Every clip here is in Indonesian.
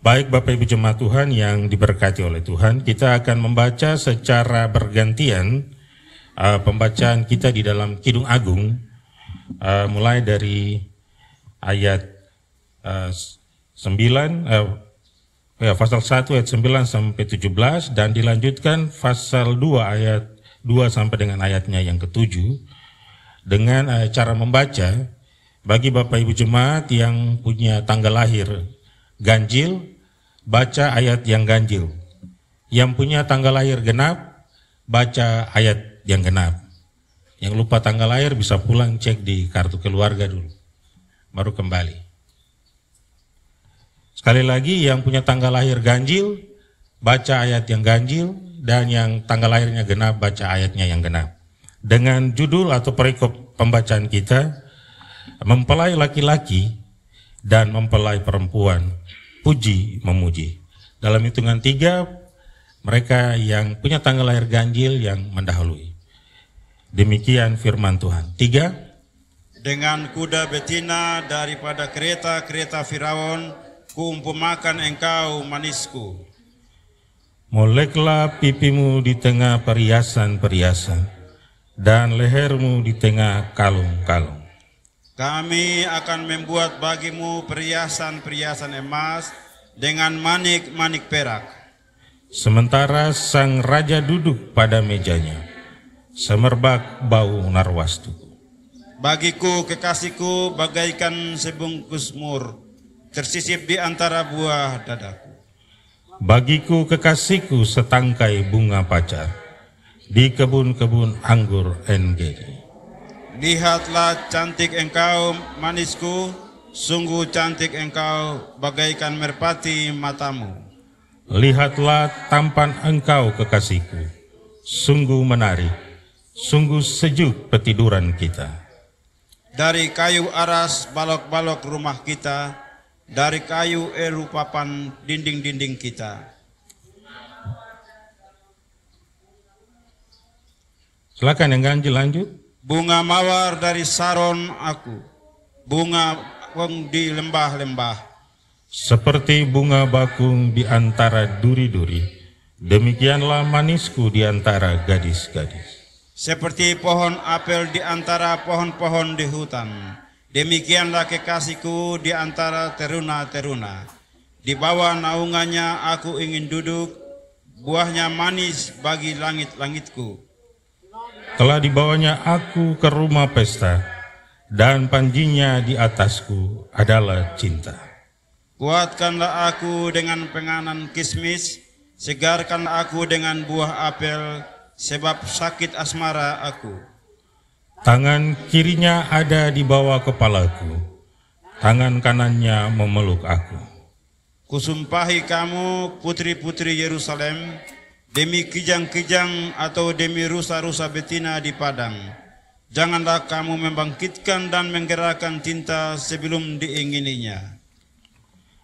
Baik Bapak Ibu Jemaat Tuhan yang diberkati oleh Tuhan, kita akan membaca secara bergantian pembacaan kita di dalam Kidung Agung, mulai dari ayat pasal 1 ayat 9 sampai 17 dan dilanjutkan pasal 2 ayat 2 sampai dengan ayatnya yang ke-7 dengan cara membaca bagi Bapak Ibu Jemaat yang punya tanggal lahir ganjil, baca ayat yang ganjil. Yang punya tanggal lahir genap, baca ayat yang genap. Yang lupa tanggal lahir bisa pulang cek di kartu keluarga dulu, baru kembali. Sekali lagi, yang punya tanggal lahir ganjil, baca ayat yang ganjil, dan yang tanggal lahirnya genap, baca ayatnya yang genap. Dengan judul atau perikop pembacaan kita, mempelai laki-laki dan mempelai perempuan, puji memuji. Dalam hitungan 3, mereka yang punya tanggal lahir ganjil yang mendahului. Demikian firman Tuhan. 3. Dengan kuda betina daripada kereta-kereta Firaun, kuumpamakan engkau manisku. Moleklah pipimu di tengah perhiasan-perhiasan, dan lehermu di tengah kalung-kalung. Kami akan membuat bagimu perhiasan-perhiasan emas dengan manik-manik perak. Sementara sang raja duduk pada mejanya, semerbak bau narwastu. Bagiku kekasihku bagaikan sebungkus mur, tersisip di antara buah dadaku. Bagiku kekasihku setangkai bunga pacar, di kebun-kebun anggur En-Gedi. Lihatlah cantik engkau manisku, sungguh cantik engkau bagaikan merpati matamu. Lihatlah tampan engkau kekasihku, sungguh menarik, sungguh sejuk petiduran kita. Dari kayu aras balok-balok rumah kita, dari kayu eru papan dinding-dinding kita. Silakan yang ganjil lanjut. Bunga mawar dari Saron aku, bunga bakung di lembah-lembah. Seperti bunga bakung di antara duri-duri, demikianlah manisku di antara gadis-gadis. Seperti pohon apel di antara pohon-pohon di hutan, demikianlah kekasihku di antara teruna-teruna. Di bawah naungannya aku ingin duduk, buahnya manis bagi langit-langitku. Telah dibawanya aku ke rumah pesta, dan panjinya di atasku adalah cinta. Kuatkanlah aku dengan penganan kismis, segarkanlah aku dengan buah apel, sebab sakit asmara aku. Tangan kirinya ada di bawah kepalaku, tangan kanannya memeluk aku. Kusumpahi kamu putri-putri Yerusalem, demi kijang-kijang atau demi rusa-rusa betina di padang. Janganlah kamu membangkitkan dan menggerakkan tinta sebelum diingininya.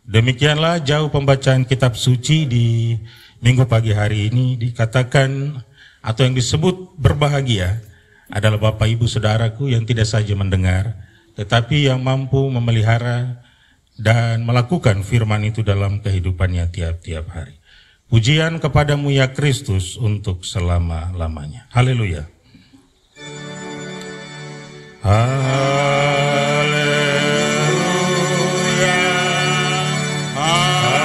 Demikianlah jauh pembacaan kitab suci di minggu pagi hari ini. Dikatakan atau yang disebut berbahagia adalah Bapak Ibu Saudaraku yang tidak saja mendengar, tetapi yang mampu memelihara dan melakukan firman itu dalam kehidupannya tiap-tiap hari. Pujian kepadamu ya Kristus untuk selama-lamanya. Haleluya. Haleluya. Haleluya.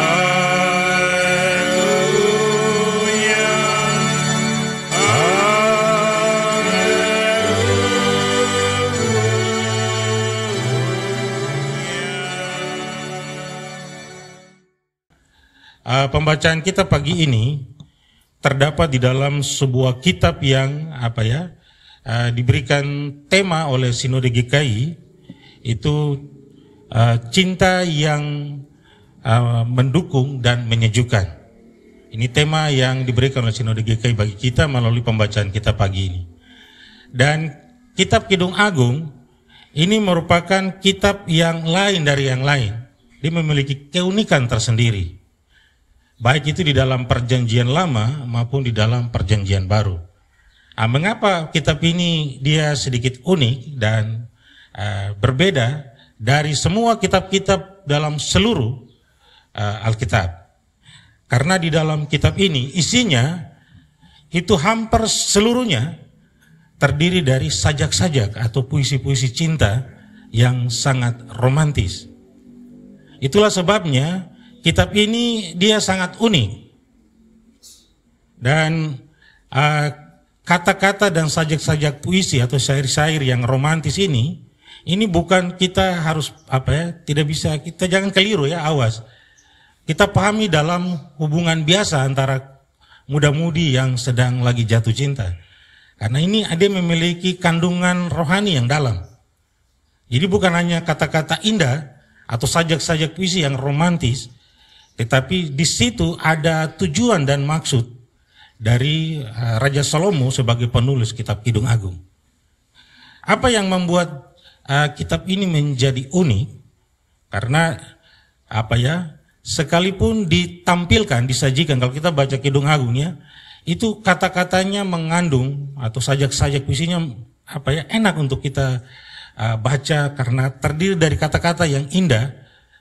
Pembacaan kita pagi ini terdapat di dalam sebuah kitab yang diberikan tema oleh Sinode GKI, itu cinta yang mendukung dan menyejukkan. Ini tema yang diberikan oleh Sinode GKI bagi kita melalui pembacaan kita pagi ini. Dan kitab Kidung Agung ini merupakan kitab yang lain dari yang lain. Dia memiliki keunikan tersendiri, baik itu di dalam perjanjian lama maupun di dalam perjanjian baru. Mengapa kitab ini dia sedikit unik dan berbeda dari semua kitab-kitab dalam seluruh Alkitab. Karena di dalam kitab ini isinya itu hampir seluruhnya terdiri dari sajak-sajak atau puisi-puisi cinta yang sangat romantis. Itulah sebabnya kitab ini dia sangat unik. Dan kata-kata dan sajak-sajak puisi atau syair-syair yang romantis ini bukan kita harus tidak bisa, kita jangan keliru ya, awas. Kita pahami dalam hubungan biasa antara muda-mudi yang sedang lagi jatuh cinta. Karena ini dia memiliki kandungan rohani yang dalam. Jadi bukan hanya kata-kata indah atau sajak-sajak puisi yang romantis, tetapi di situ ada tujuan dan maksud dari Raja Salomo sebagai penulis kitab Kidung Agung. Apa yang membuat kitab ini menjadi unik? Karena sekalipun ditampilkan, disajikan, kalau kita baca Kidung Agung ya, itu kata-katanya mengandung atau sajak-sajak puisinya enak untuk kita baca karena terdiri dari kata-kata yang indah,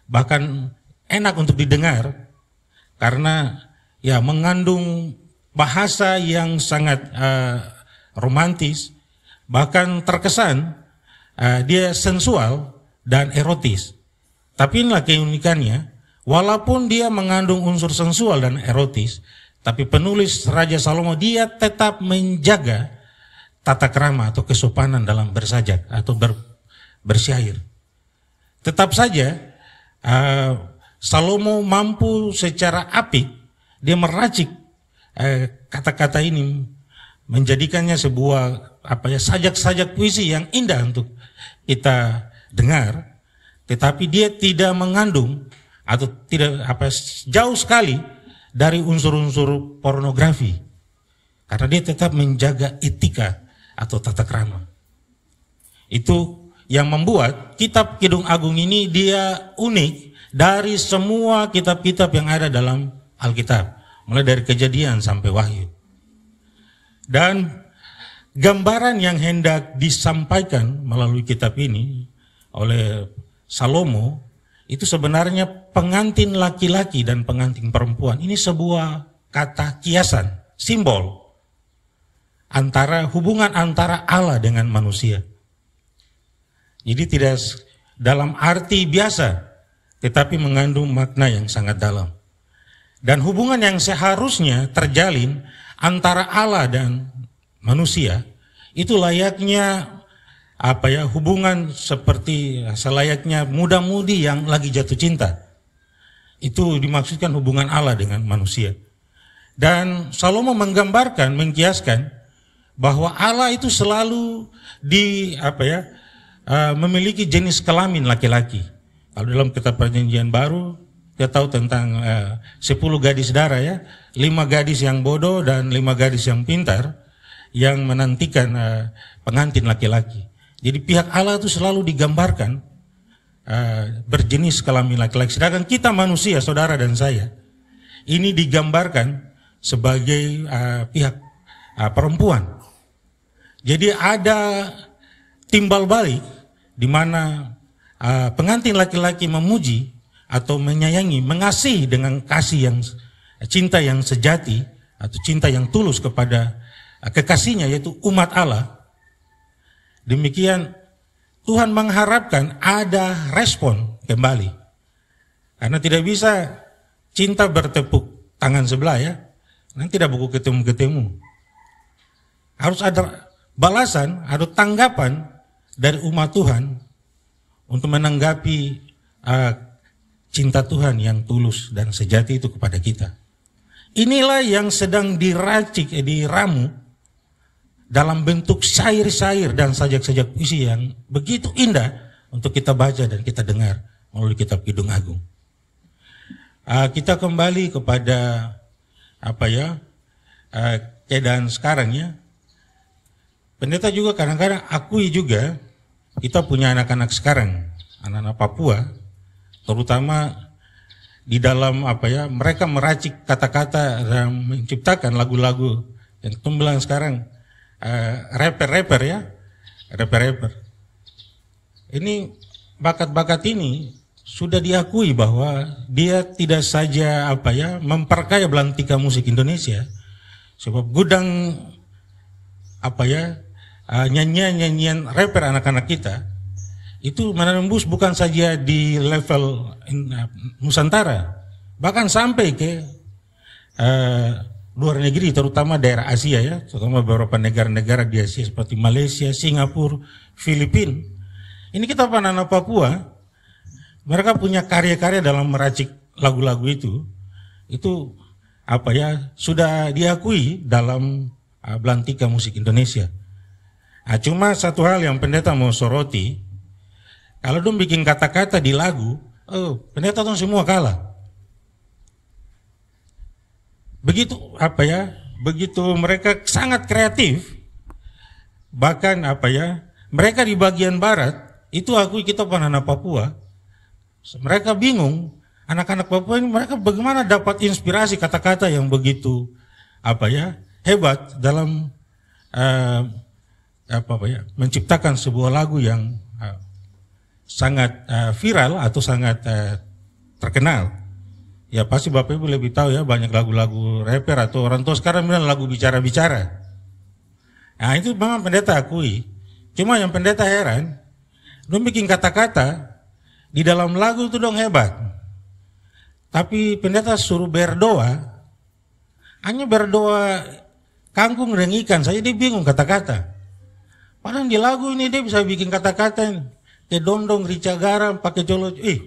bahkan enak untuk didengar karena ya mengandung bahasa yang sangat romantis, bahkan terkesan dia sensual dan erotis. Tapi inilah keunikannya, walaupun dia mengandung unsur sensual dan erotis, tapi penulis Raja Salomo dia tetap menjaga tata krama atau kesopanan dalam bersajak atau bersyair. Tetap saja Salomo mampu secara apik dia meracik kata-kata ini, menjadikannya sebuah sajak-sajak puisi yang indah untuk kita dengar, tetapi dia tidak mengandung atau tidak jauh sekali dari unsur-unsur pornografi, karena dia tetap menjaga etika atau tata krama. Itu yang membuat kitab Kidung Agung ini dia unik dari semua kitab-kitab yang ada dalam Alkitab, mulai dari Kejadian sampai Wahyu. Dan gambaran yang hendak disampaikan melalui kitab ini oleh Salomo itu sebenarnya pengantin laki-laki dan pengantin perempuan. Ini sebuah kata kiasan, simbol antara hubungan antara Allah dengan manusia. Jadi tidak dalam arti biasa, tetapi mengandung makna yang sangat dalam. Dan hubungan yang seharusnya terjalin antara Allah dan manusia itu layaknya hubungan seperti selayaknya muda-mudi yang lagi jatuh cinta. Itu dimaksudkan hubungan Allah dengan manusia. Dan Salomo menggambarkan, mengkiaskan bahwa Allah itu selalu memiliki jenis kelamin laki-laki. Kalau dalam kitab Perjanjian Baru kita tahu tentang 10 gadis darah ya, 5 gadis yang bodoh dan 5 gadis yang pintar yang menantikan pengantin laki-laki. Jadi pihak Allah itu selalu digambarkan berjenis kelamin laki-laki. Sedangkan kita manusia, saudara dan saya, ini digambarkan sebagai pihak perempuan. Jadi ada timbal balik di mana pengantin laki-laki memuji atau menyayangi, mengasihi dengan kasih yang cinta yang sejati atau cinta yang tulus kepada kekasihnya yaitu umat Allah. Demikian Tuhan mengharapkan ada respon kembali. Karena tidak bisa cinta bertepuk tangan sebelah ya. Nanti tidak buku ketemu-ketemu. Harus ada balasan, ada tanggapan dari umat Tuhan untuk menanggapi cinta Tuhan yang tulus dan sejati itu kepada kita. Inilah yang sedang diracik, diramu dalam bentuk syair-syair dan sajak-sajak puisi yang begitu indah untuk kita baca dan kita dengar melalui kitab Kidung Agung. Kita kembali kepada keadaan sekarang ya. Pendeta juga kadang-kadang akui juga kita punya anak-anak sekarang, anak-anak Papua, terutama di dalam mereka meracik kata-kata dan menciptakan lagu-lagu yang bilang sekarang rapper ya, rapper. Ini bakat-bakat ini sudah diakui bahwa dia tidak saja memperkaya belantika musik Indonesia, sebab gudang nyanyian rapper anak-anak kita itu menembus bukan saja di level Nusantara, bahkan sampai ke luar negeri, terutama daerah Asia ya, terutama beberapa negara-negara di Asia seperti Malaysia, Singapura, Filipina. Ini kita anak Papua, mereka punya karya-karya dalam meracik lagu-lagu itu sudah diakui dalam belantika musik Indonesia. Nah, cuma satu hal yang pendeta mau soroti, kalau dong bikin kata-kata di lagu, pendeta dong semua kalah. Begitu begitu mereka sangat kreatif, bahkan mereka di bagian barat itu akui kita anak Papua, mereka bingung, anak-anak Papua ini mereka bagaimana dapat inspirasi kata-kata yang begitu hebat dalam menciptakan sebuah lagu yang sangat viral atau sangat terkenal. Ya pasti Bapak Ibu lebih tahu ya, banyak lagu-lagu rapper atau orang tua sekarang bilang lagu bicara-bicara. Nah itu memang pendeta akui. Cuma yang pendeta heran, dong bikin kata-kata di dalam lagu itu dong hebat. Tapi pendeta suruh berdoa, hanya berdoa kangkung dan ikan saja dia bingung kata-kata. Padahal di lagu ini dia bisa bikin kata-kata ini, kayak dondong, rica garam, pakai jolo, dia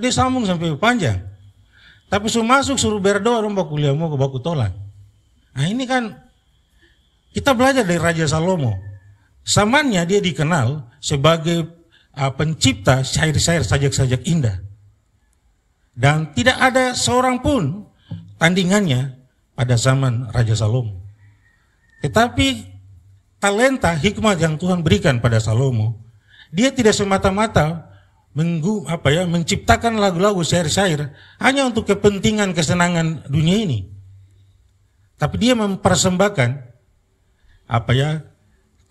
sambung sampai panjang. Tapi masuk suruh berdoa dong baku kuliah mau ke baku tolak. Nah ini kan kita belajar dari Raja Salomo. Zamannya dia dikenal sebagai pencipta syair-syair sajak-sajak indah. Dan tidak ada seorang pun tandingannya pada zaman Raja Salomo. Tetapi talenta hikmat yang Tuhan berikan pada Salomo, dia tidak semata-mata menciptakan lagu-lagu syair-syair hanya untuk kepentingan kesenangan dunia ini. Tapi dia mempersembahkan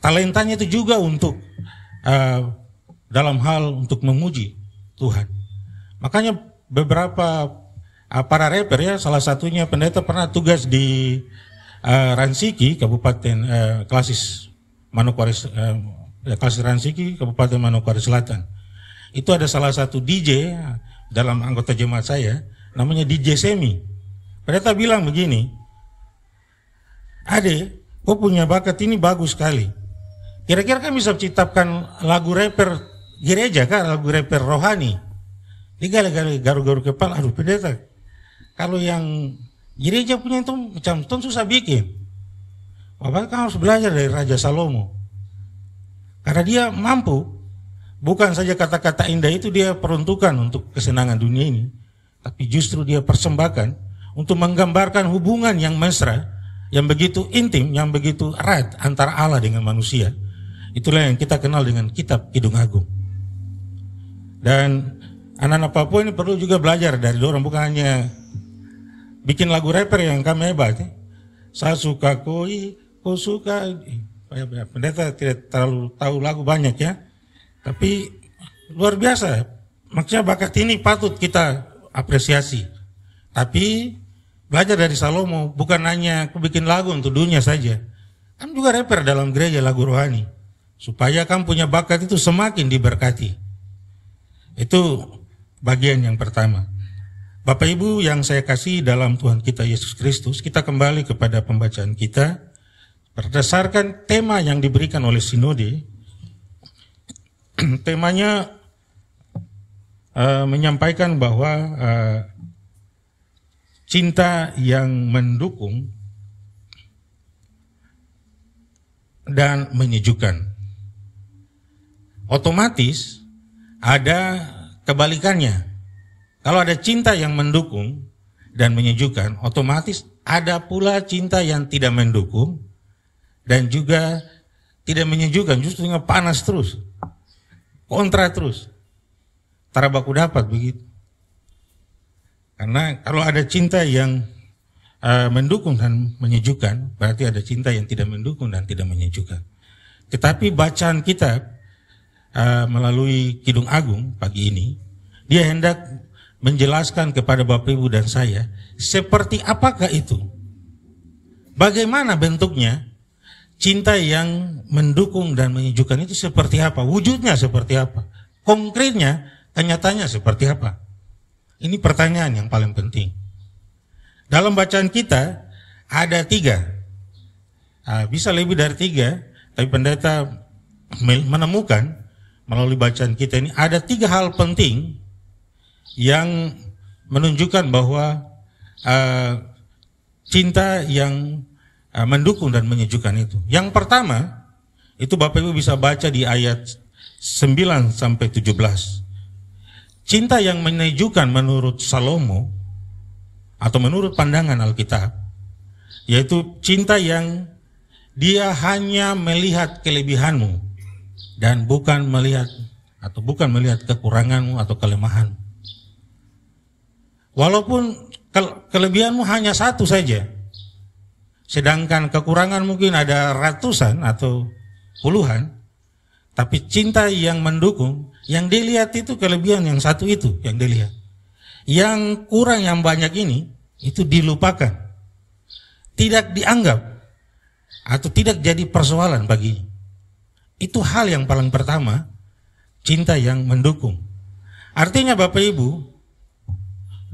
talentanya itu juga untuk dalam hal untuk memuji Tuhan. Makanya beberapa para rapper ya, salah satunya pendeta pernah tugas di Ransiki, Kabupaten Klasis Manokwari, Klasis Ransiki, Kabupaten Manokwari Selatan. Itu ada salah satu DJ dalam anggota jemaat saya, namanya DJ Semi. Pendeta bilang begini, Ade, kau punya bakat ini bagus sekali. Kira-kira kan bisa ciptakan lagu rapper gereja kan, lagu rapper rohani. Dia garu-garu kepala, aduh pendeta, kalau yang gereja punya itu macam itu susah bikin. Bapak kan harus belajar dari Raja Salomo. Karena dia mampu. Bukan saja kata-kata indah itu dia peruntukan untuk kesenangan dunia ini, tapi justru dia persembahkan untuk menggambarkan hubungan yang mesra, yang begitu intim, yang begitu erat antara Allah dengan manusia. Itulah yang kita kenal dengan kitab Kidung Agung. Dan anak-anak Papua ini perlu juga belajar dari orang, bukan hanya bikin lagu rapper yang kami hebat. Saya suka koi, kau suka. Pendeta tidak terlalu tahu lagu banyak ya. Tapi luar biasa, maksudnya bakat ini patut kita apresiasi. Tapi belajar dari Salomo, bukan hanya bikin lagu untuk dunia saja. Kan juga rapper dalam gereja lagu rohani. Supaya kamu punya bakat itu semakin diberkati. Itu bagian yang pertama. Bapak Ibu yang saya kasih dalam Tuhan kita Yesus Kristus, kita kembali kepada pembacaan kita. Berdasarkan tema yang diberikan oleh Sinode, temanya menyampaikan bahwa cinta yang mendukung dan menyejukkan. Otomatis ada kebalikannya. Kalau ada cinta yang mendukung dan menyejukkan, otomatis ada pula cinta yang tidak mendukung dan juga tidak menyejukkan, justru panas terus. Kontra terus, tara baku dapat begitu. Karena kalau ada cinta yang mendukung dan menyejukkan, berarti ada cinta yang tidak mendukung dan tidak menyejukkan. Tetapi bacaan kita melalui Kidung Agung pagi ini Dia hendak menjelaskan kepada Bapak Ibu dan saya, seperti apakah itu? Bagaimana bentuknya? Cinta yang mendukung dan menyejukkan itu seperti apa? Wujudnya seperti apa? Konkretnya, kenyataannya seperti apa? Ini pertanyaan yang paling penting. Dalam bacaan kita ada 3. Bisa lebih dari 3, tapi pendeta menemukan melalui bacaan kita ini ada 3 hal penting yang menunjukkan bahwa cinta yang mendukung dan menyejukkan itu. Yang pertama, itu Bapak Ibu bisa baca di ayat 9 sampai 17. Cinta yang menyejukkan menurut Salomo atau menurut pandangan Alkitab, yaitu cinta yang dia hanya melihat kelebihanmu dan bukan melihat kekuranganmu atau kelemahanmu. Walaupun kelebihanmu hanya satu saja, sedangkan kekurangan mungkin ada ratusan atau puluhan, tapi cinta yang mendukung, yang dilihat itu kelebihan yang satu itu yang dilihat. Yang kurang yang banyak ini, itu dilupakan. Tidak dianggap, atau tidak jadi persoalan baginya. Itu hal yang paling pertama, cinta yang mendukung. Artinya Bapak Ibu,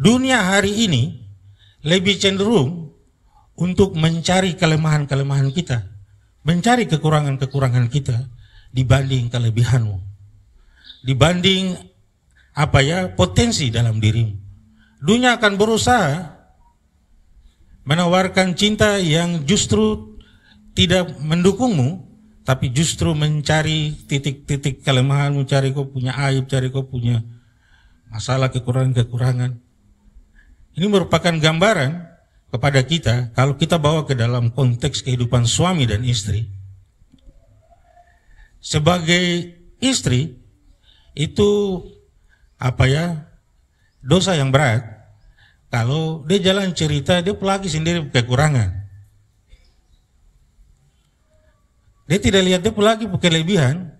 dunia hari ini lebih cenderung untuk mencari kelemahan-kelemahan kita, mencari kekurangan-kekurangan kita dibanding kelebihanmu, dibanding potensi dalam dirimu. Dunia akan berusaha menawarkan cinta yang justru tidak mendukungmu, tapi justru mencari titik-titik kelemahanmu, cari kau punya aib, cari kau punya masalah, kekurangan-kekurangan. Ini merupakan gambaran kepada kita, kalau kita bawa ke dalam konteks kehidupan suami dan istri. Sebagai istri, itu dosa yang berat. Kalau dia jalan cerita, dia pelagi sendiri kekurangan. Dia tidak lihat dia pelagi kelebihan,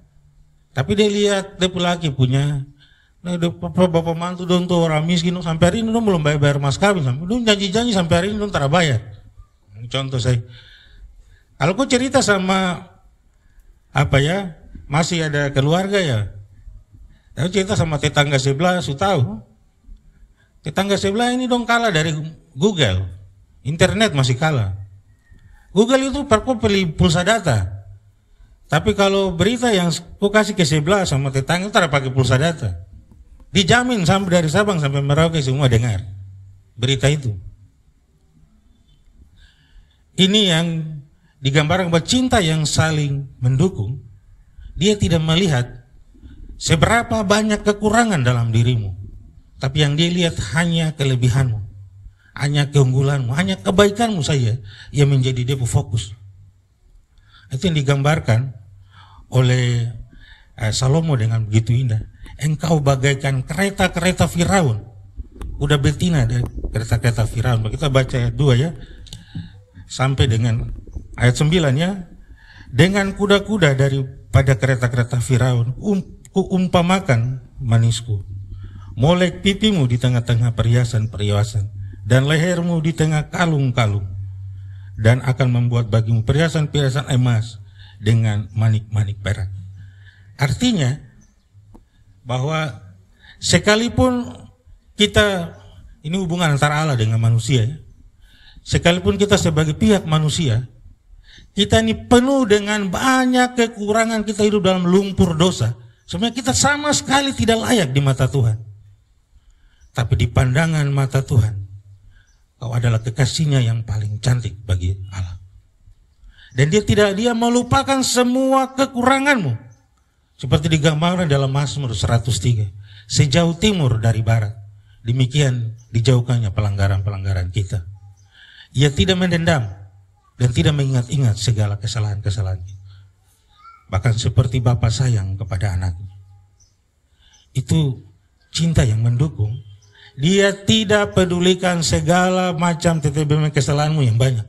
tapi dia lihat dia pelagi punya, bapak mantu dong tuh orang miskin, sampai hari ini dong belum bayar mas kawin, dong janji-janji sampai hari ini dong tak bayar. Contoh saya, kalau kau cerita sama masih ada keluarga ya, aku cerita sama tetangga sebelah, su tahu, tetangga sebelah ini dong kalah dari Google, internet masih kalah. Google itu perlu beli pulsa data. Tapi kalau berita yang aku kasih ke sebelah sama tetangga itu tidak pakai pulsa data. Dijamin sampai dari Sabang sampai Merauke semua dengar berita itu. Ini yang digambarkan bahwa cinta yang saling mendukung. Dia tidak melihat seberapa banyak kekurangan dalam dirimu, tapi yang dia lihat hanya kelebihanmu, hanya keunggulanmu, hanya kebaikanmu saja yang menjadi dia fokus. Itu yang digambarkan oleh Salomo dengan begitu indah. Engkau bagaikan kereta-kereta Firaun. Udah betina dari kereta-kereta Firaun. Kita baca ayat 2 ya, sampai dengan ayat 9 ya. Dengan kuda-kuda daripada kereta-kereta Firaun, kuumpamakan manisku. Molek pipimu di tengah-tengah perhiasan-perhiasan, dan lehermu di tengah kalung-kalung. Dan akan membuat bagimu perhiasan-perhiasan emas dengan manik-manik perak. Artinya bahwa sekalipun kita, ini hubungan antara Allah dengan manusia ya, sekalipun kita sebagai pihak manusia, kita ini penuh dengan banyak kekurangan, kita hidup dalam lumpur dosa. Sebenarnya kita sama sekali tidak layak di mata Tuhan. Tapi di pandangan mata Tuhan, kau adalah kekasihnya yang paling cantik bagi Allah. Dan dia melupakan semua kekuranganmu. Seperti digambarkan dalam Mazmur 103. Sejauh timur dari barat, demikian dijauhkannya pelanggaran-pelanggaran kita. Ia tidak mendendam dan tidak mengingat-ingat segala kesalahan-kesalahan kita. Bahkan seperti bapa sayang kepada anaknya. Itu cinta yang mendukung. Dia tidak pedulikan segala macam TTBM kesalahanmu yang banyak.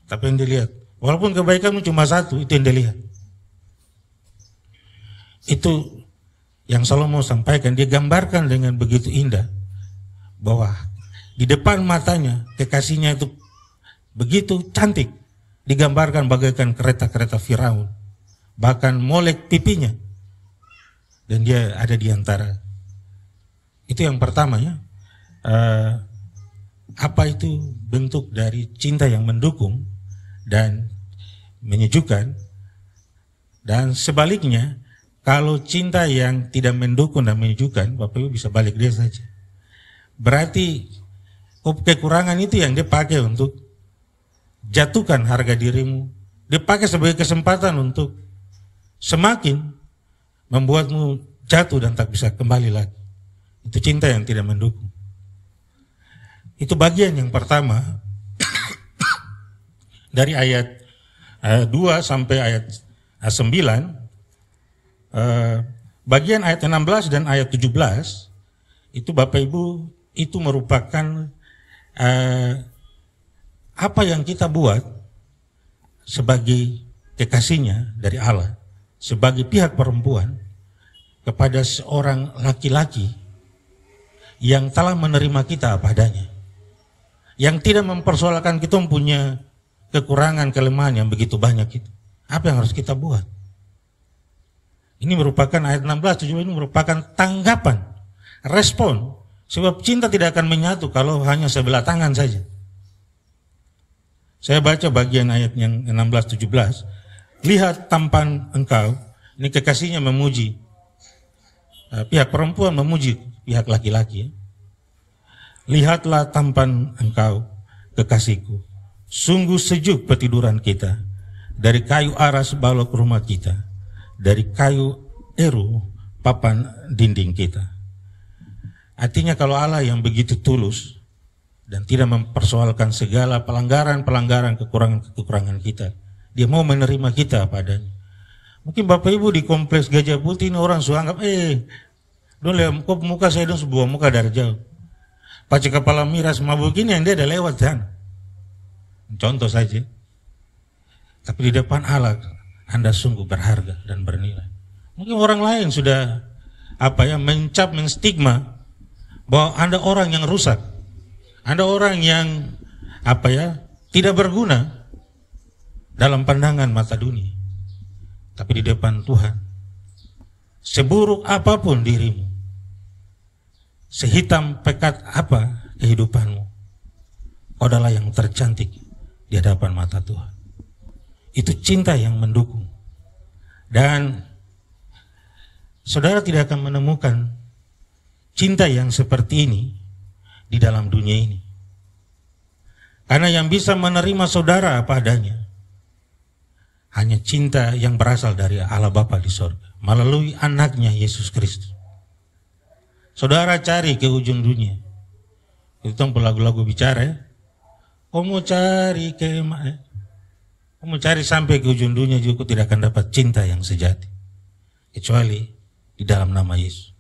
Tapi yang dilihat, walaupun kebaikanmu cuma satu, itu yang dilihat. Itu yang Salomo sampaikan, dia gambarkan dengan begitu indah bahwa di depan matanya kekasihnya itu begitu cantik, digambarkan bagaikan kereta-kereta Firaun, bahkan molek pipinya, dan dia ada di antara. Itu yang pertama ya. Apa itu bentuk dari cinta yang mendukung dan menyejukkan, dan sebaliknya kalau cinta yang tidak mendukung dan menyejukkan, Bapak Ibu bisa balik dia saja. Berarti kekurangan itu yang dia pakai untuk jatuhkan harga dirimu, dia pakai sebagai kesempatan untuk semakin membuatmu jatuh dan tak bisa kembali lagi. Itu cinta yang tidak mendukung. Itu bagian yang pertama dari ayat 2 sampai ayat 9. Bagian ayat 16 dan ayat 17 itu Bapak Ibu itu merupakan apa yang kita buat sebagai kekasihnya dari Allah, sebagai pihak perempuan kepada seorang laki-laki yang telah menerima kita apa adanya, yang tidak mempersoalkan kita punya kekurangan, kelemahan yang begitu banyak itu. Apa yang harus kita buat? Ini merupakan ayat 16, 17 ini merupakan tanggapan, respon. Sebab cinta tidak akan menyatu kalau hanya sebelah tangan saja. Saya baca bagian ayat yang 16, 17. Lihat tampan engkau, ini kekasihnya memuji. Pihak perempuan memuji pihak laki-laki. Lihatlah tampan engkau, kekasihku. Sungguh sejuk petiduran kita. Dari kayu aras balok rumah kita. Dari kayu eru papan dinding kita. Artinya kalau Allah yang begitu tulus dan tidak mempersoalkan segala pelanggaran-pelanggaran, kekurangan-kekurangan kita, dia mau menerima kita padanya. Mungkin Bapak Ibu di kompleks Gajah Putih ini orang suka anggap, dong lihat kok muka saya dong sebuah muka dari jauh. Pace kepala miras mabuk ini yang dia ada lewat kan. Contoh saja. Tapi di depan Allah Anda sungguh berharga dan bernilai. Mungkin orang lain sudah mencap, menstigma bahwa Anda orang yang rusak. Anda orang yang tidak berguna dalam pandangan mata dunia. Tapi di depan Tuhan, seburuk apapun dirimu, sehitam pekat apa kehidupanmu, kau adalah yang tercantik di hadapan mata Tuhan. Itu cinta yang mendukung. Dan saudara tidak akan menemukan cinta yang seperti ini di dalam dunia ini. Karena yang bisa menerima saudara apa adanya hanya cinta yang berasal dari Allah Bapa di sorga melalui anaknya Yesus Kristus. Saudara cari ke ujung dunia. Itu lagu-lagu bicara ya. Kamu cari kamu cari sampai ke ujung dunia juga tidak akan dapat cinta yang sejati. Kecuali di dalam nama Yesus.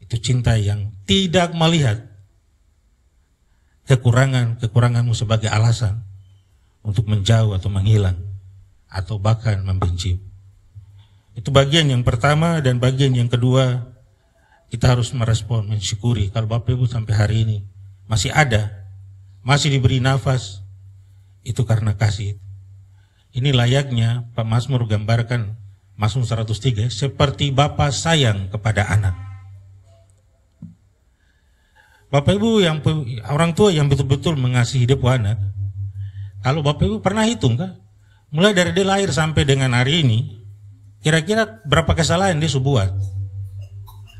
Itu cinta yang tidak melihat kekuranganmu sebagai alasan untuk menjauh atau menghilang atau bahkan membenci. Itu bagian yang pertama. Dan bagian yang kedua, kita harus merespon, mensyukuri kalau Bapak Ibu sampai hari ini masih ada, masih diberi nafas, itu karena kasih. Ini layaknya Pak Mazmur gambarkan, Mazmur 103, seperti Bapa sayang kepada anak. Bapak Ibu yang orang tua yang betul-betul mengasihi hidup anak, kalau Bapak Ibu pernah hitung kan, mulai dari dia lahir sampai dengan hari ini, kira-kira berapa kesalahan dia buat?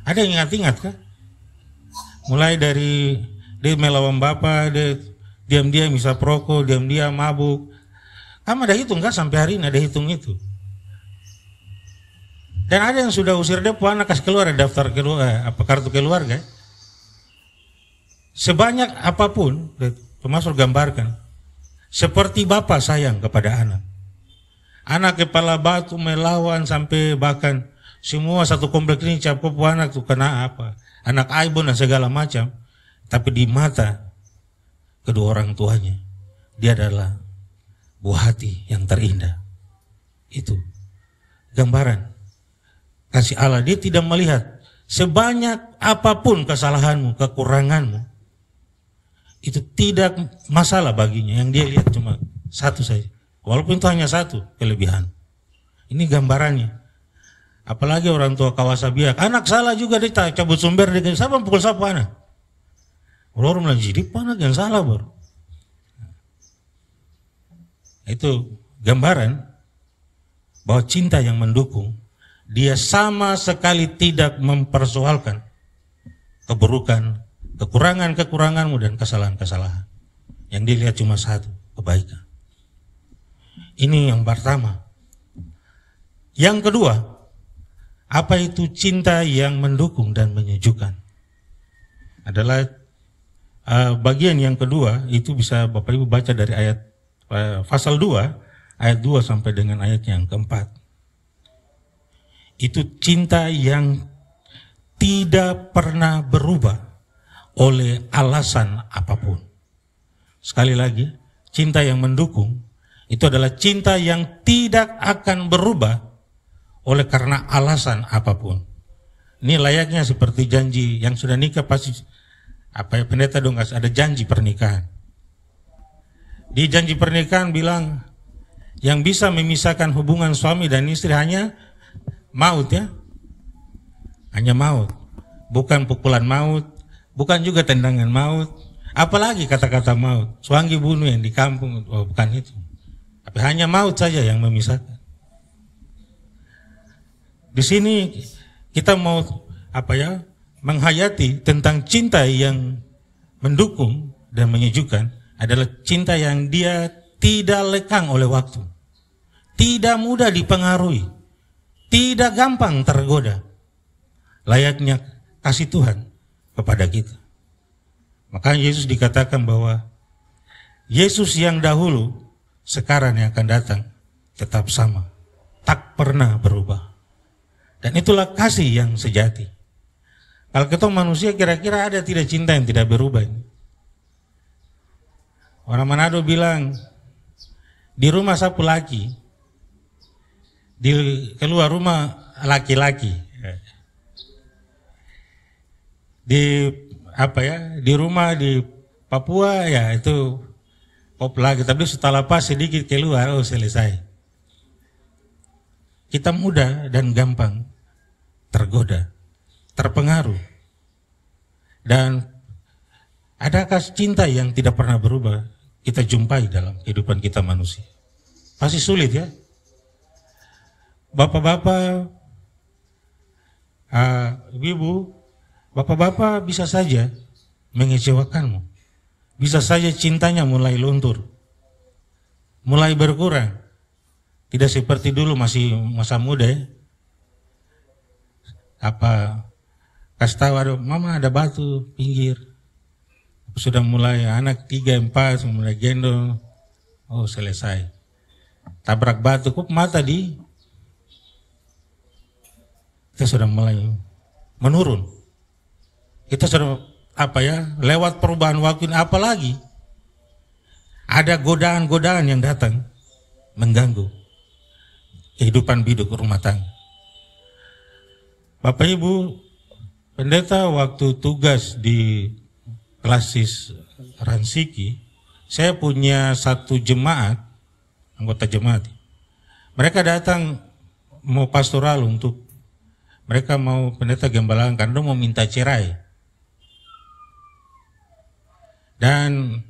Ada yang ingat-ingat kan? Mulai dari dia melawan Bapak, dia diam-diam bisa perokok, diam-diam mabuk. Kamu ada hitung kan sampai hari ini ada hitung itu. Dan ada yang sudah usir dia anak kasih keluar daftar keluar, kartu keluarga. Sebanyak apapun, termasuk gambarkan, seperti Bapa sayang kepada anak. Anak kepala batu melawan sampai bahkan semua satu kompleks ini capop anak tuh kena anak aibon dan segala macam. Tapi di mata kedua orang tuanya, dia adalah buah hati yang terindah. Itu gambaran kasih Allah. Dia tidak melihat sebanyak apapun kesalahanmu, kekuranganmu, itu tidak masalah baginya. Yang dia lihat cuma satu saja. Walaupun itu hanya satu kelebihan. Ini gambarannya. Apalagi orang tua kawasabiak. Anak salah juga dia cabut sumber. Dia siapa pukul siapa anak? Orang bilang, jadi anak yang salah baru. Itu gambaran bahwa cinta yang mendukung, dia sama sekali tidak mempersoalkan keburukan, kekurangan-kekuranganmu dan kesalahan-kesalahan. Yang dilihat cuma satu, kebaikan. Ini yang pertama. Yang kedua, apa itu cinta yang mendukung dan menyejukkan? Adalah bagian yang kedua, itu bisa Bapak Ibu baca dari ayat pasal 2, ayat 2 sampai dengan ayat yang keempat. Itu cinta yang tidak pernah berubah oleh alasan apapun. Sekali lagi, cinta yang mendukung itu adalah cinta yang tidak akan berubah oleh karena alasan apapun. Ini layaknya seperti janji yang sudah nikah pasti pendeta dong ada janji pernikahan. Di janji pernikahan bilang yang bisa memisahkan hubungan suami dan istri hanya maut ya. Hanya maut. Bukan pukulan maut, bukan juga tendangan maut, apalagi kata-kata maut. Suami bunuh yang di kampung, bukan itu. Tapi hanya maut saja yang memisahkan. Di sini kita mau menghayati tentang cinta yang mendukung dan menyejukkan adalah cinta yang dia tidak lekang oleh waktu, tidak mudah dipengaruhi, tidak gampang tergoda, layaknya kasih Tuhan kepada kita. Makanya Yesus dikatakan bahwa Yesus yang dahulu, sekarang yang akan datang tetap sama, tak pernah berubah. Dan itulah kasih yang sejati. Kalau kita manusia kira-kira ada tidak cinta yang tidak berubah? Orang Manado bilang, di rumah sapu laki, di keluar rumah laki-laki. Di rumah di Papua ya itu pop lagi, tapi setelah pas sedikit keluar, selesai. Kita mudah dan gampang tergoda, terpengaruh. Dan adakah cinta yang tidak pernah berubah kita jumpai dalam kehidupan kita manusia? Pasti sulit ya. Bapak-bapak, ibu, bapak-bapak bisa saja mengecewakanmu. Bisa saja cintanya mulai luntur, mulai berkurang. Tidak seperti dulu masih masa muda ya. Kasih tahu ada mama ada batu pinggir. Sudah mulai anak 3, 4 mulai gendong. Selesai. Tabrak batu kok mata kita sudah mulai menurun. Kita sudah lewat perubahan waktu ini, apalagi ada godaan-godaan yang datang mengganggu kehidupan biduk rumah tangga. Bapak Ibu, pendeta waktu tugas di Klasis Ransiki, saya punya satu jemaat, anggota jemaat. Mereka datang mau pastoral untuk, mereka mau pendeta gembalaan karena mau minta cerai. Dan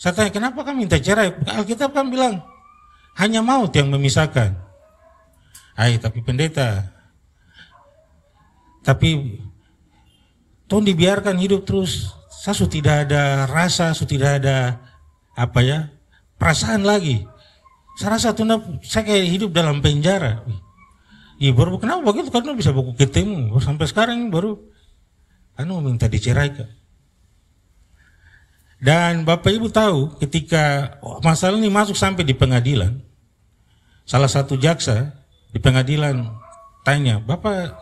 saya tanya kenapa kan minta cerai? Alkitab kan bilang hanya maut yang memisahkan. Tapi pendeta, tapi toh dibiarkan hidup terus. Saya sudah tidak ada rasa, sudah tidak ada perasaan lagi. Saya rasa saya kayak hidup dalam penjara. Baru kenapa begitu? Karena bisa buku ketemu. Sampai sekarang baru minta diceraikan. Dan Bapak Ibu tahu ketika masalah ini masuk sampai di pengadilan, salah satu jaksa di pengadilan tanya, Bapak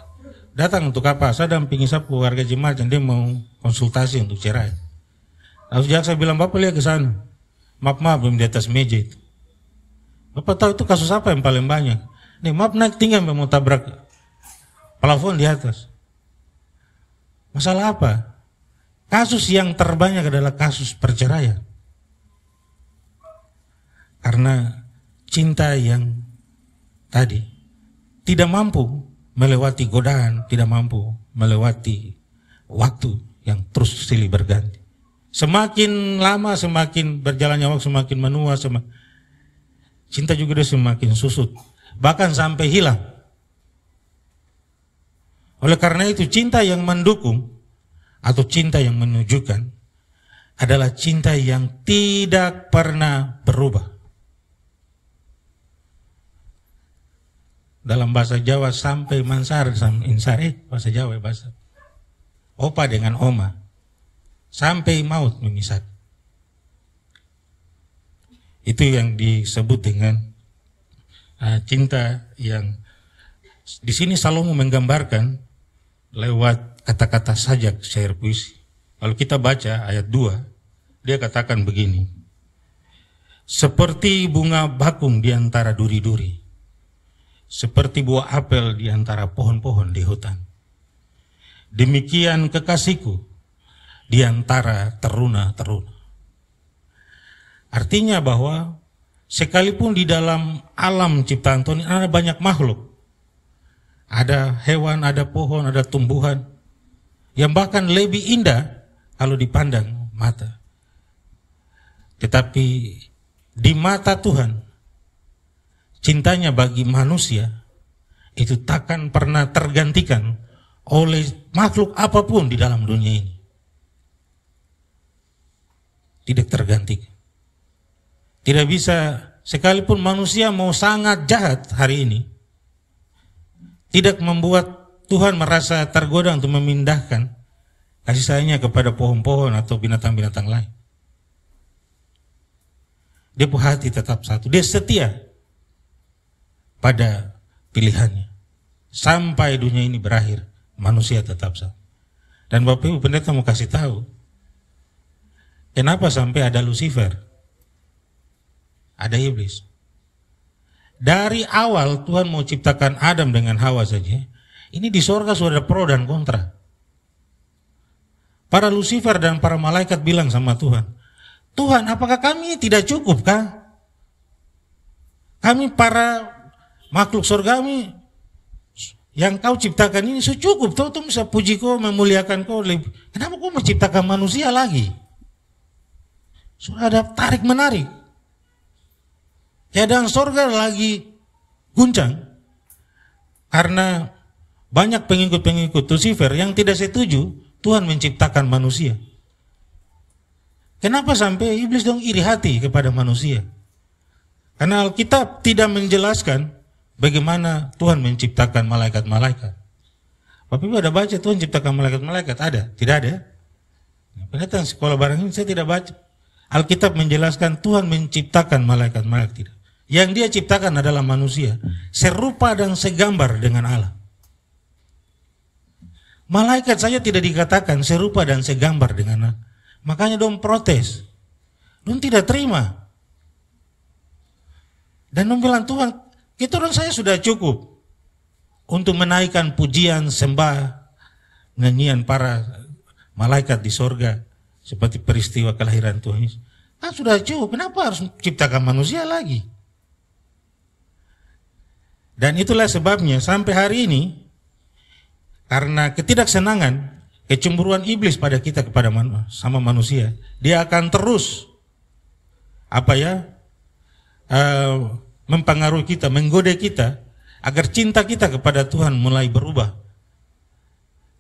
datang untuk apa? Saya dampingi sapu warga jemaat yang dia mau konsultasi untuk cerai. Lalu jaksa bilang, Bapak lihat ke sana. Maaf belum di atas meja itu. Bapak tahu itu kasus apa yang paling banyak? Maaf naik tinggal mau tabrak plafon di atas. Masalah apa? Kasus yang terbanyak adalah kasus perceraian. Karena cinta yang tadi tidak mampu melewati godaan, tidak mampu melewati waktu yang terus silih berganti. Semakin lama, semakin berjalannya waktu, semakin menua, cinta juga dia semakin susut, bahkan sampai hilang. Oleh karena itu, cinta yang mendukung atau cinta yang menunjukkan adalah cinta yang tidak pernah berubah. Dalam bahasa Jawa sampai mansar sampai insare, bahasa Jawa bahasa opa dengan oma, sampai maut memisah. Itu yang disebut dengan cinta yang di sini Salomo menggambarkan lewat kata-kata sajak syair puisi. Kalau kita baca ayat 2, dia katakan begini: seperti bunga bakung di antara duri-duri, seperti buah apel di antara pohon-pohon di hutan, demikian kekasihku di antara teruna-teruna. Artinya bahwa sekalipun di dalam alam ciptaan Tuhan ada banyak makhluk, ada hewan, ada pohon, ada tumbuhan yang bahkan lebih indah kalau dipandang mata. Tetapi di mata Tuhan, cintanya bagi manusia itu takkan pernah tergantikan oleh makhluk apapun di dalam dunia ini. Tidak tergantikan. Tidak bisa, sekalipun manusia mau sangat jahat hari ini, tidak membuat Tuhan merasa tergoda untuk memindahkan kasih sayangnya kepada pohon-pohon atau binatang-binatang lain. Dia punya hati tetap satu. Dia setia pada pilihannya. Sampai dunia ini berakhir, manusia tetap satu. Dan Bapak Ibu Pendeta mau kasih tahu, kenapa sampai ada Lucifer? Ada iblis. Dari awal Tuhan mau ciptakan Adam dengan Hawa saja. Ini di sorga sudah ada pro dan kontra. Para Lucifer dan para malaikat bilang sama Tuhan, Tuhan, apakah kami tidak cukup kah? Kami para makhluk surgawi yang kau ciptakan ini cukup. Tuh bisa puji kau, memuliakan kau. Kenapa kau menciptakan manusia lagi? Sudah ada tarik menarik. Keadaan sorga lagi guncang karena banyak pengikut-pengikut Lucifer yang tidak setuju Tuhan menciptakan manusia. Kenapa sampai iblis dong iri hati kepada manusia? Karena Alkitab tidak menjelaskan bagaimana Tuhan menciptakan malaikat-malaikat. Bapak Ibu ada baca Tuhan ciptakan malaikat-malaikat? Ada? Tidak ada? Pendeta sekolah barang ini saya tidak baca. Alkitab menjelaskan Tuhan menciptakan malaikat-malaikat, tidak. Yang dia ciptakan adalah manusia, serupa dan segambar dengan Allah. Malaikat saja tidak dikatakan serupa dan segambar dengan Allah. Makanya dong protes. Dong tidak terima. Dan dong bilang, Tuhan, kita orang saya sudah cukup untuk menaikkan pujian, sembah, nyanyian para malaikat di sorga seperti peristiwa kelahiran Tuhan Yesus. Kan sudah cukup, kenapa harus menciptakan manusia lagi? Dan itulah sebabnya sampai hari ini, karena ketidaksenangan, kecemburuan iblis pada kita kepada sama manusia, dia akan terus mempengaruhi kita, menggoda kita agar cinta kita kepada Tuhan mulai berubah.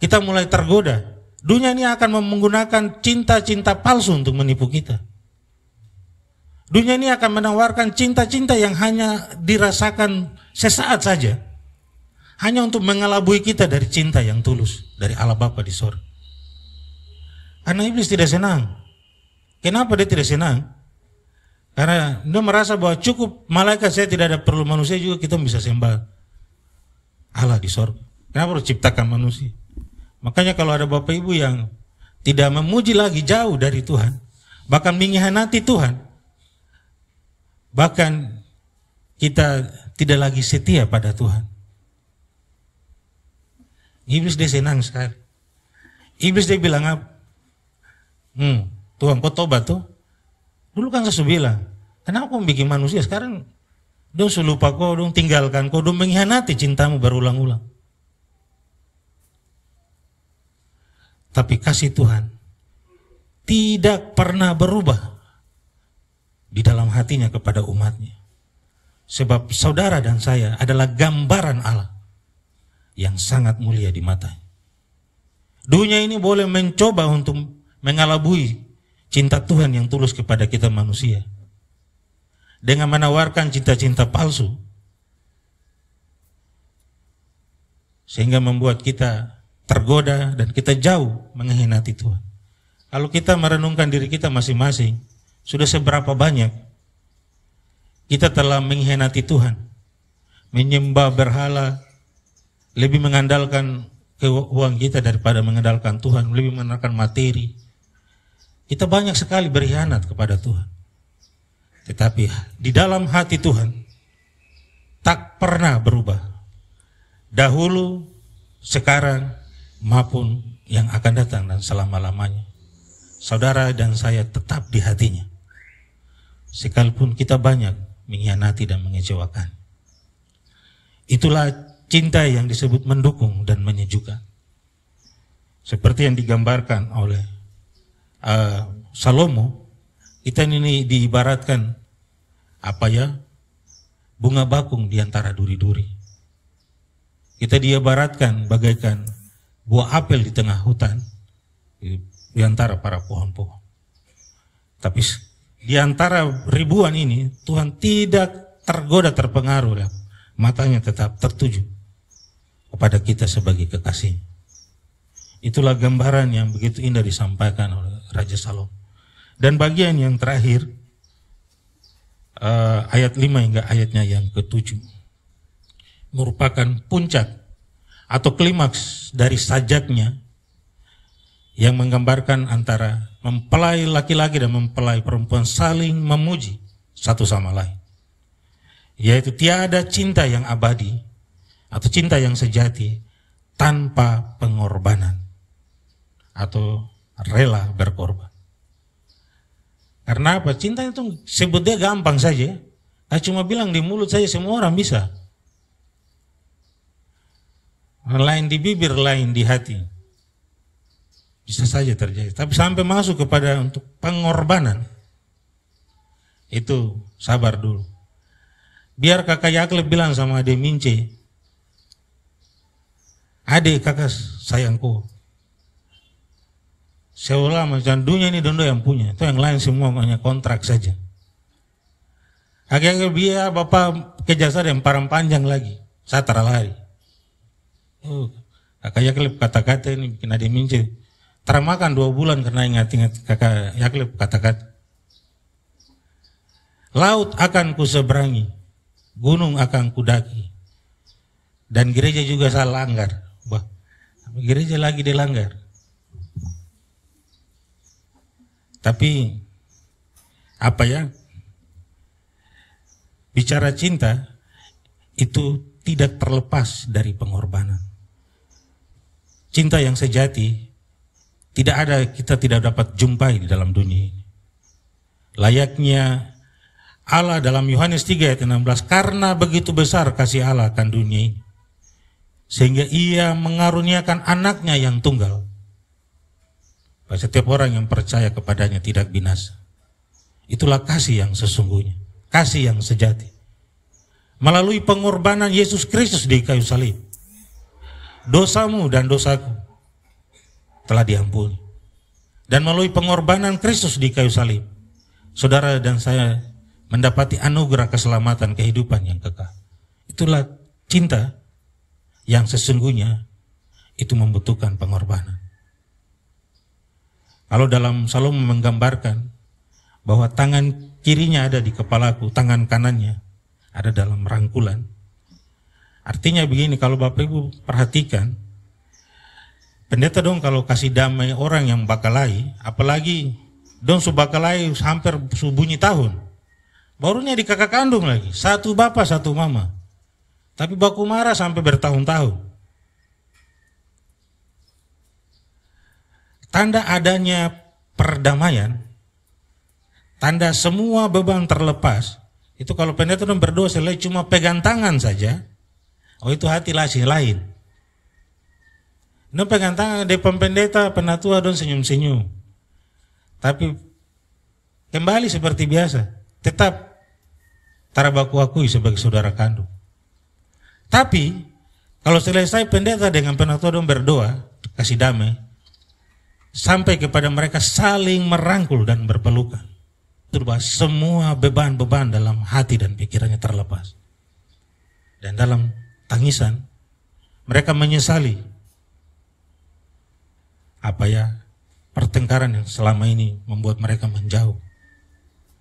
Kita mulai tergoda. Dunia ini akan menggunakan cinta-cinta palsu untuk menipu kita. Dunia ini akan menawarkan cinta-cinta yang hanya dirasakan sesaat saja. Hanya untuk mengelabui kita dari cinta yang tulus dari Allah Bapa di sorga. Karena iblis tidak senang. Kenapa dia tidak senang? Karena dia merasa bahwa cukup malaikat saya, tidak ada perlu manusia juga, kita bisa sembah Allah di sorga. Kenapa harus ciptakan manusia? Makanya kalau ada Bapak Ibu yang tidak memuji lagi jauh dari Tuhan, bahkan mengkhianati Tuhan, bahkan kita tidak lagi setia pada Tuhan. Iblis dia senang sekali. Iblis dia bilang apa? Tuhan kau tobat tuh. Dulu kan saya bilang, kenapa kau bikin manusia sekarang dong lupa kau, dong tinggalkan kau, dong mengkhianati cintamu berulang-ulang. Tapi kasih Tuhan tidak pernah berubah di dalam hatinya kepada umatnya. Sebab saudara dan saya adalah gambaran Allah yang sangat mulia di matanya. Dunia ini boleh mencoba untuk mengalabui cinta Tuhan yang tulus kepada kita manusia dengan menawarkan cinta-cinta palsu, sehingga membuat kita tergoda dan kita jauh mengkhianati Tuhan. Kalau kita merenungkan diri kita masing-masing, sudah seberapa banyak kita telah mengkhianati Tuhan, menyembah berhala, lebih mengandalkan uang kita daripada mengandalkan Tuhan, lebih mengandalkan materi. Kita banyak sekali berkhianat kepada Tuhan. Tetapi di dalam hati Tuhan tak pernah berubah. Dahulu, sekarang, maupun yang akan datang dan selama-lamanya. Saudara dan saya tetap di hatinya. Sekalipun kita banyak mengkhianati dan mengecewakan. Itulah cinta yang disebut mendukung dan menyejukkan. Seperti yang digambarkan oleh Salomo, kita ini diibaratkan bunga bakung di antara duri-duri. Kita diibaratkan bagaikan buah apel di tengah hutan, di antara para pohon-pohon. Tapi di antara ribuan ini, Tuhan tidak tergoda, terpengaruh, matanya tetap tertuju kepada kita sebagai kekasih. Itulah gambaran yang begitu indah disampaikan oleh Raja Salomo. Dan bagian yang terakhir, ayat 5 hingga ayatnya yang ke-7, merupakan puncak atau klimaks dari sajaknya yang menggambarkan antara mempelai laki-laki dan mempelai perempuan saling memuji satu sama lain. Yaitu tiada cinta yang abadi atau cinta yang sejati tanpa pengorbanan atau rela berkorban. Karena apa? Cinta itu sebutnya gampang saja. Cuma bilang di mulut saja semua orang bisa. Lain di bibir, lain di hati. Bisa saja terjadi. Tapi sampai masuk kepada untuk pengorbanan, itu sabar dulu. Biar kakak Yakle bilang sama adik Mince, adik kakak sayangku, seolah macam dunia ini dondo yang punya, itu yang lain semua hanya kontrak saja. Akhirnya biar bapak kejasa yang parang panjang lagi, saya terlari. Kakak Yakle kata-kata ini bikin adik Mince termakan 2 bulan karena ingat-ingat kakak Yakle kata-kata. Laut akan kuseberangi, gunung akan kudaki, dan gereja juga saya langgar. Wah, gereja lagi dilanggar. Tapi bicara cinta itu tidak terlepas dari pengorbanan. Cinta yang sejati kita tidak dapat jumpai di dalam dunia ini. Layaknya Allah dalam Yohanes 3 ayat 16, karena begitu besar kasih Allah akan dunia ini, sehingga ia mengaruniakan anaknya yang tunggal. Setiap orang yang percaya kepadanya tidak binasa. Itulah kasih yang sesungguhnya, kasih yang sejati. Melalui pengorbanan Yesus Kristus di kayu salib, dosamu dan dosaku telah diampuni. Dan melalui pengorbanan Kristus di kayu salib, saudara dan saya mendapati anugerah keselamatan kehidupan yang kekal. Itulah cinta yang sesungguhnya, itu membutuhkan pengorbanan. Kalau dalam Salomo menggambarkan bahwa tangan kirinya ada di kepalaku, tangan kanannya ada dalam rangkulan. Artinya begini, kalau Bapak Ibu perhatikan, pendeta dong kalau kasih damai orang yang bakalai, apalagi dong bakalai hampir bunyi tahun, barunya di kakak kandung lagi, satu bapak satu mama, tapi baku marah sampai bertahun-tahun. tanda adanya perdamaian, tanda semua beban terlepas, itu kalau pendeta dan berdoa selesai cuma pegang tangan saja, oh itu hati lain. No pegang tangan di pendeta penatua don senyum-senyum. Tapi kembali seperti biasa, tetap tarabaku akui sebagai saudara kandung. Tapi kalau selesai pendeta dengan penatua don berdoa, kasih damai, sampai kepada mereka saling merangkul dan berpelukan. Bahwa semua beban-beban dalam hati dan pikirannya terlepas. Dan dalam tangisan, mereka menyesali pertengkaran yang selama ini membuat mereka menjauh.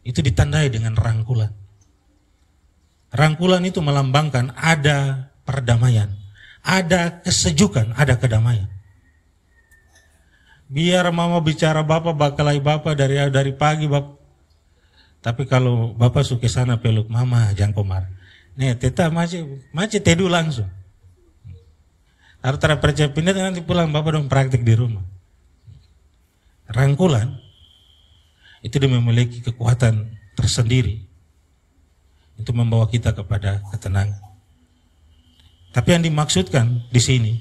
Itu ditandai dengan rangkulan. Rangkulan itu melambangkan ada perdamaian, ada kesejukan, ada kedamaian. Biar mama bicara bapak bakalai bapak dari pagi bapak. Tapi kalau bapak suka sana peluk mama jangan komar. Nih teta masih tedu langsung. Harus percaya pindah nanti pulang bapak dong praktik di rumah. Rangkulan itu dia memiliki kekuatan tersendiri untuk membawa kita kepada ketenangan. Tapi yang dimaksudkan di sini,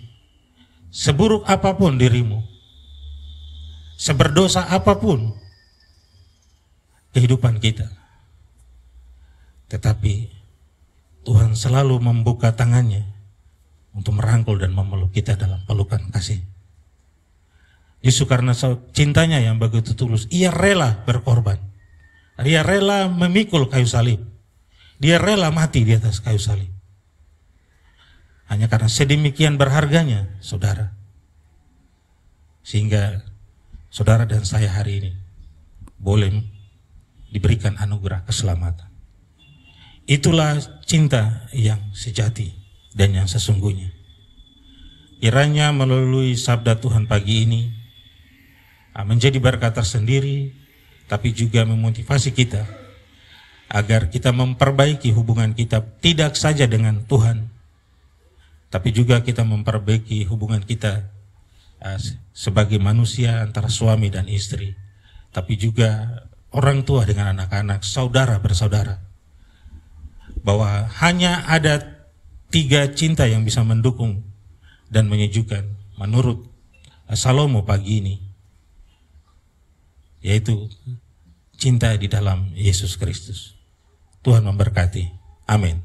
seburuk apapun dirimu, seberdosa apapun kehidupan kita, tetapi Tuhan selalu membuka tangannya untuk merangkul dan memeluk kita dalam pelukan kasih. Justru karena cintanya yang begitu tulus, ia rela berkorban. Dia rela memikul kayu salib. Dia rela mati di atas kayu salib. Hanya karena sedemikian berharganya, saudara. Sehingga saudara dan saya hari ini boleh diberikan anugerah keselamatan. Itulah cinta yang sejati dan yang sesungguhnya. Kiranya melalui sabda Tuhan pagi ini menjadi berkat tersendiri, tapi juga memotivasi kita agar kita memperbaiki hubungan kita tidak saja dengan Tuhan, tapi juga kita memperbaiki hubungan kita sebagai manusia antara suami dan istri, tapi juga orang tua dengan anak-anak, saudara bersaudara. Bahwa hanya ada 3 cinta yang bisa mendukung dan menyejukkan menurut Salomo pagi ini, yaitu cinta di dalam Yesus Kristus. Tuhan memberkati. Amin.